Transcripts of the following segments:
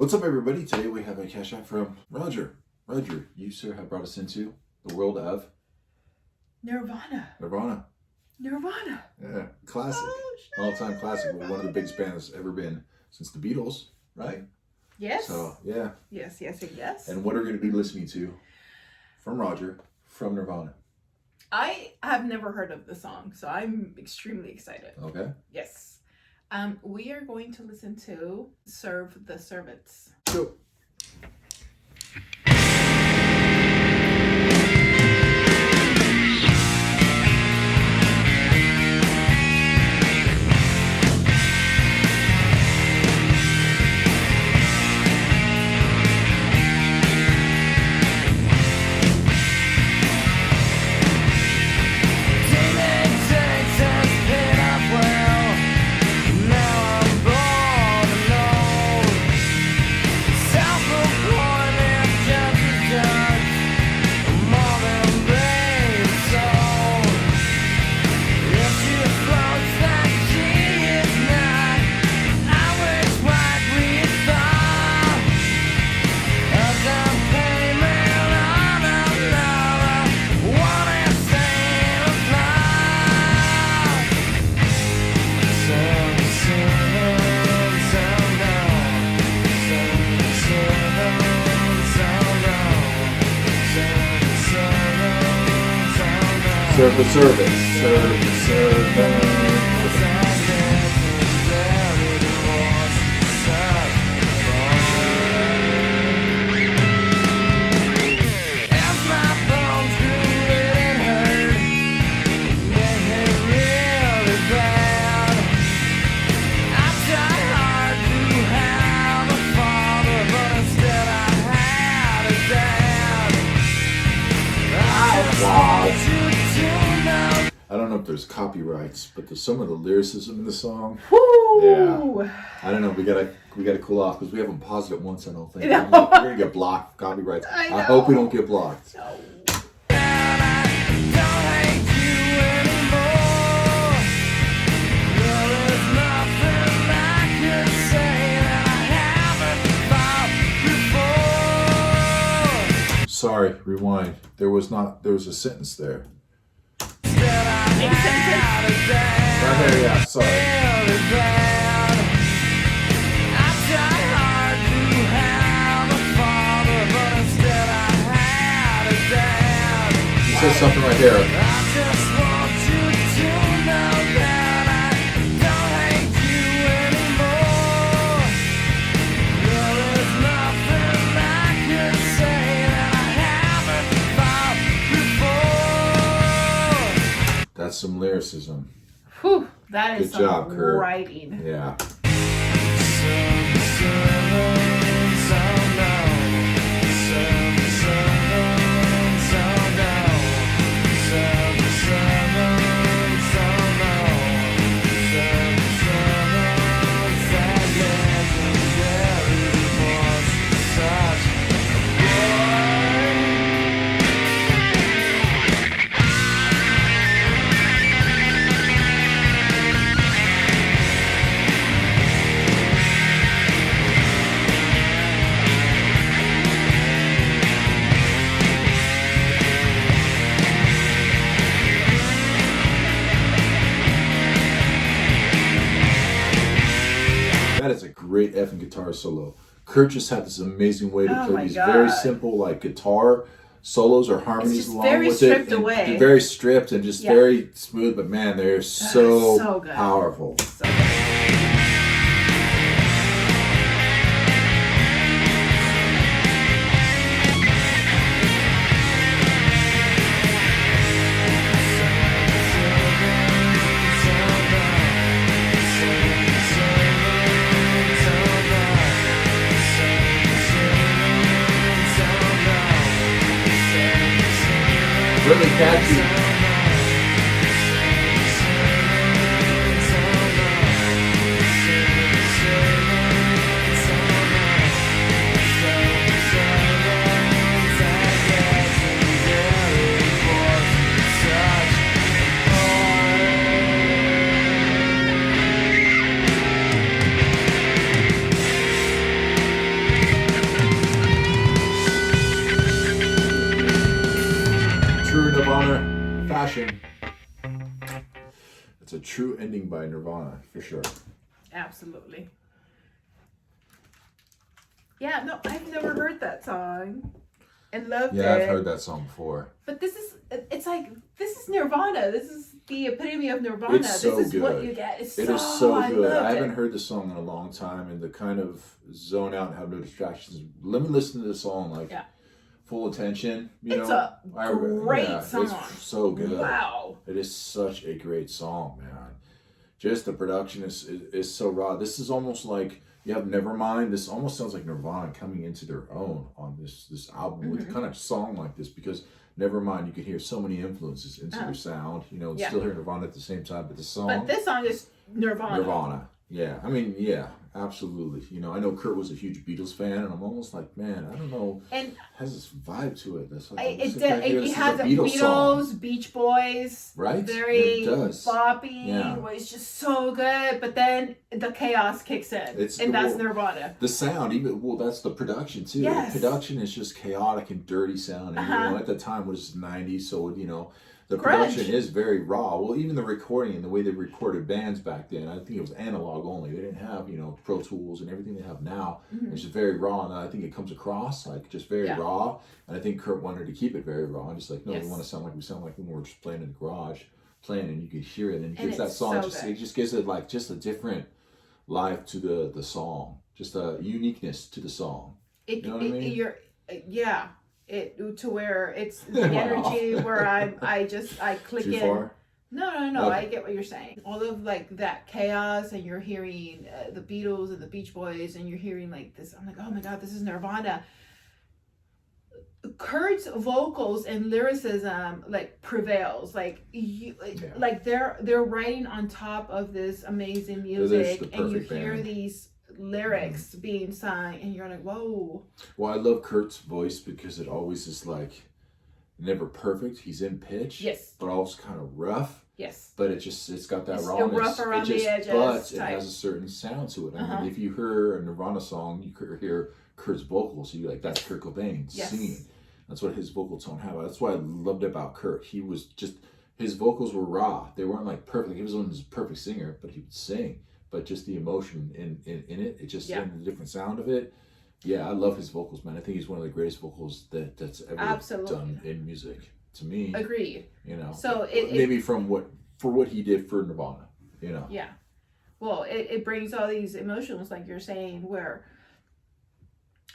What's up, everybody? Today we have a cash app from Rodger. Rodger, you, sir, have brought us into the world of Nirvana. Yeah, classic. All-time classic. One of the biggest bands ever been since the Beatles, right? Yes. So, yeah. Yes. And what are we going to be listening to from Rodger, from Nirvana? I have never heard of the song, so I'm extremely excited. Okay. Yes. We are going to listen to Serve the Servants. Go. Serve the servants. Serve the servants. I don't know if there's copyrights, but there's some of the lyricism in the song. Woo! Yeah. I don't know. We gotta cool off because we haven't paused it once. I don't think No. we're gonna get blocked for copyrights. I hope we don't get blocked. No. Sorry, rewind. There was a sentence there. Right there, yeah, sorry. He says something right here. That's some lyricism. Whew, that is Good job, some Kurt. writing. Yeah. That is a great effing guitar solo. Kurt just had this amazing way to play these very simple like guitar solos or harmonies along very with stripped it. away. They're very stripped and just very smooth, but man, they're so good. powerful. So good. Really catchy. It's a true ending by Nirvana, for sure. Absolutely. Yeah, no, I've never heard that song and loved it. Yeah, I've heard that song before. But this is Nirvana. This is the epitome of Nirvana. It's so this is good. What you get. It is so good. I haven't heard the song in a long time, and to kind of zone out and have no distractions. Let me listen to the song like full attention. It's a great song. It's so good. Wow. It is such a great song, man. Just the production is so raw. This is almost like you have Nevermind. This almost sounds like Nirvana coming into their own on this album with kind of song like this, because Nevermind, you can hear so many influences into their sound. You know, still hear Nirvana at the same time, but the song. But this song is Nirvana. Nirvana. Yeah. I mean, yeah, absolutely. You know, I know Kurt was a huge Beatles fan, and I'm almost like, man, I don't know. And it has this vibe to it. That's like, it has a Beatles, Beach Boys. Right? Very it does. boppy, where it's just so good, but then the chaos kicks in. That's Nirvana. The sound, that's the production too. Yes. The production is just chaotic and dirty sound. And, you know, at the time it was 90s, so, you know, the Grunge. production is very raw. Well, even the recording and the way they recorded bands back then, I think it was analog only. They didn't have, you know, Pro Tools and everything they have now. It's just very raw, and I think it comes across like just very raw. And I think Kurt wanted to keep it very raw. And just like, no, we want to sound like we sound like when we were just playing in the garage, and you could hear it. And it gives that song, it just gives it like just a different life to the song, just a uniqueness to the song. You know what I mean? To where it's the energy where I click Too in. Far? No, okay. I get what you're saying. All of like that chaos, and you're hearing the Beatles and the Beach Boys, and you're hearing like this. I'm like, oh my God, this is Nirvana. Kurt's vocals and lyricism like prevails. Like like they're writing on top of this amazing music, and you hear these lyrics being sung, and you're like, whoa. Well, I love Kurt's voice because it always is like never perfect. He's in pitch, but also kind of rough. Yes. But it's got that rawness. Rough around the edges. But it has a certain sound to it. I mean, if you hear a Nirvana song, you could hear Kurt's vocals. So you're like, that's Kurt Cobain singing. That's what his vocal tone had. That's what I loved about Kurt. He was just, his vocals were raw. They weren't like perfect. He wasn't a perfect singer, but he would sing. But just the emotion in it just and the different sound of it. Yeah, I love his vocals, man. I think he's one of the greatest vocals that's ever done in music. To me, agreed. You know, so maybe for what he did for Nirvana, you know. Yeah, well, it brings all these emotions, like you're saying, where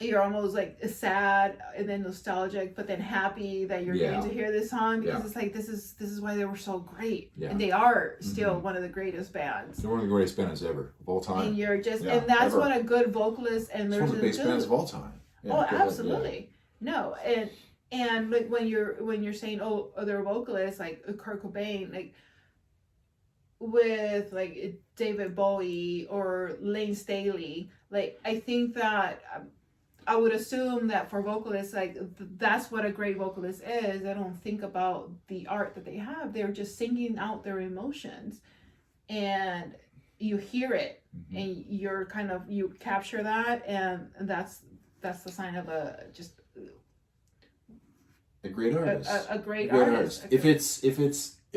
you're almost like sad and then nostalgic, but then happy that you're getting to hear this song, because it's like this is why they were so great, and they are still one of the greatest bands. They're one of the greatest bands ever of all time. And you're just and that's what a good vocalist and it's one of the biggest bands of all time. Yeah, absolutely. No, and like when you're saying they're vocalists like Kurt Cobain, like with like David Bowie or Lane Staley, like I think that I would assume that for vocalists, like that's what a great vocalist is. They don't think about the art that they have. They're just singing out their emotions, and you hear it, and you're you capture that, and that's the sign of a great artist. A great artist.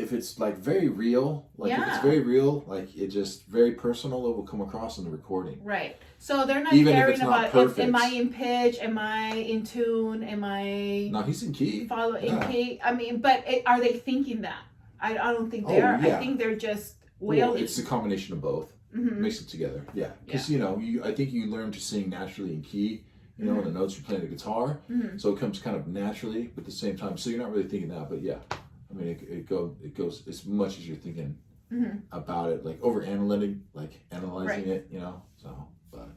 If it's like very real, like if it's very real, like it just very personal, it will come across in the recording. Right. So they're not Even caring not about am I in pitch, am I in tune, am I No, he's in key. In key. I mean, but are they thinking that? I don't think they are. Yeah. I think they're just wailing. Well, it's a combination of both. Mix it together. Yeah. Because you know, I think you learn to sing naturally in key. You know, the notes you're playing the guitar, so it comes kind of naturally, but at the same time, so you're not really thinking that, but yeah, I mean, it goes as much as you're thinking about it, like analyzing it, you know. So, but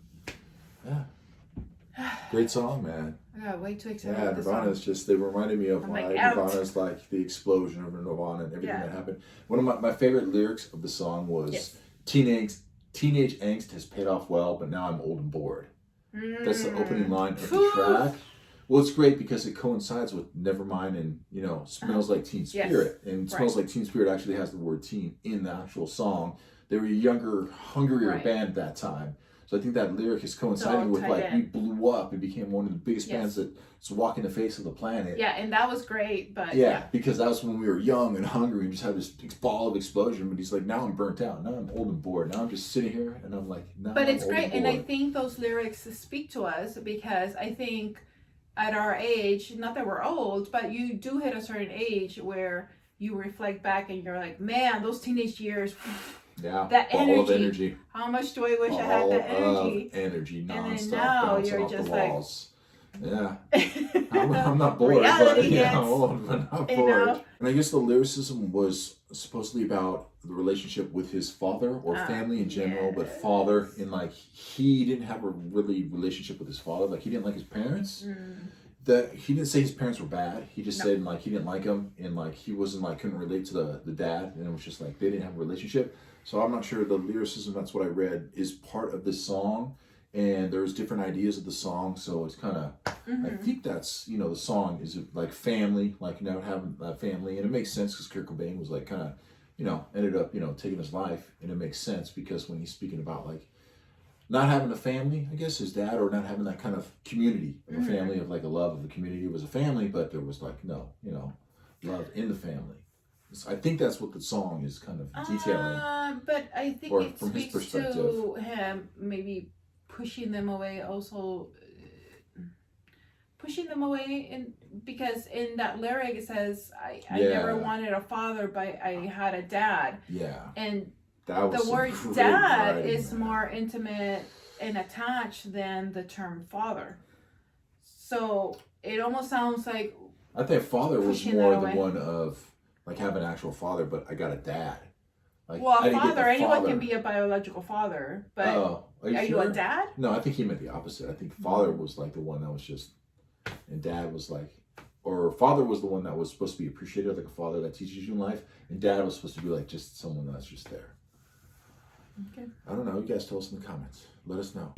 yeah, great song, man. Yeah, way too excited. Yeah, Nirvana is just, they reminded me of Nirvana's like the explosion of Nirvana and everything that happened. One of my favorite lyrics of the song was teenage angst has paid off well, but now I'm old and bored. That's the opening line of the track. Well, it's great because it coincides with Nevermind and, you know, Smells Like Teen Spirit. And Smells Like Teen Spirit actually has the word teen in the actual song. They were a younger, hungrier band at that time. So I think that lyric is coinciding with like, we blew up and became one of the biggest bands that's walking the face of the planet. Yeah, and that was great, but because that was when we were young and hungry and just had this ball of explosion. But he's like, now I'm burnt out. Now I'm old and bored. Now I'm just sitting here and I'm like, no. But it's great, and I think those lyrics speak to us because I think at our age, not that we're old, but you do hit a certain age where you reflect back and you're like, man, those teenage years. Yeah, that energy. How much do I wish I had that energy? Energy, nonstop, and then now you're just like, yeah, I'm not bored, reality but I'm old, but not bored. Know? And I guess the lyricism was supposedly about the relationship with his father or family in general, but father in like he didn't have a really relationship with his father. Like he didn't like his parents. That he didn't say his parents were bad. He just said like he didn't like them and like he wasn't like couldn't relate to the dad, and it was just like they didn't have a relationship. So I'm not sure the lyricism, that's what I read, is part of this song, and there's different ideas of the song. So it's kind of, I think that's, the song is like family, like having that family, and it makes sense because Kurt Cobain was like kind of, ended up taking his life, and it makes sense because when he's speaking about like not having a family, I guess his dad, or not having that kind of community of a family of like a love of the community. It was a family, but there was like no, love in the family. I think that's what the song is kind of detailing. But I think it speaks to him maybe pushing them away, also pushing them away, and because in that lyric it says, I never wanted a father, but I had a dad. Yeah. And that was the word dad is more intimate and attached than the term father. So it almost sounds like I think father was more the one of like have an actual father, but I got a dad. Like, well, a father, anyone can be a biological father, but are you sure? a dad? No, I think he meant the opposite. I think father was like the one that was just, and dad was like, or father was the one that was supposed to be appreciated, like a father that teaches you in life, and dad was supposed to be like just someone that's just there. Okay. I don't know. You guys tell us in the comments. Let us know.